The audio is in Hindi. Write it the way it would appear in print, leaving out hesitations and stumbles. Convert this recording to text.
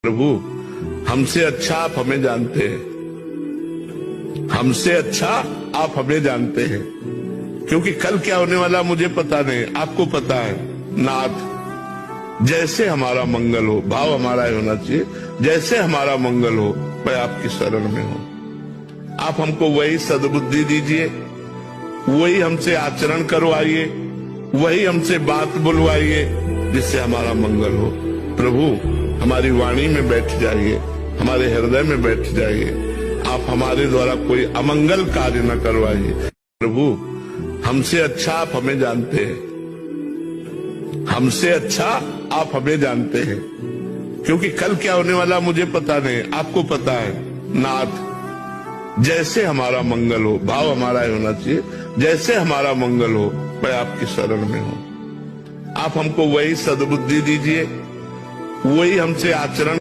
प्रभु, हमसे अच्छा आप हमें जानते हैं, हमसे अच्छा आप हमें जानते हैं, क्योंकि कल क्या होने वाला मुझे पता नहीं, आपको पता है। नाथ, जैसे हमारा मंगल हो, भाव हमारा होना चाहिए, जैसे हमारा मंगल हो मैं आपकी शरण में हूं। आप हमको वही सद्बुद्धि दीजिए, वही हमसे आचरण करवाइए, वही हमसे बात बुलवाइए जिससे हमारा मंगल हो। प्रभु, हमारी वाणी में बैठ जाइए, हमारे हृदय में बैठ जाइए, आप हमारे द्वारा कोई अमंगल कार्य न करवाइए। प्रभु, हमसे अच्छा आप हमें जानते हैं, हमसे अच्छा आप हमें जानते हैं, क्योंकि कल क्या होने वाला मुझे पता नहीं, आपको पता है। नाथ, जैसे हमारा मंगल हो, भाव हमारा होना चाहिए, जैसे हमारा मंगल हो मैं आपकी शरण में हूं। आप हमको वही सद्बुद्धि दीजिए, वही हमसे आचरण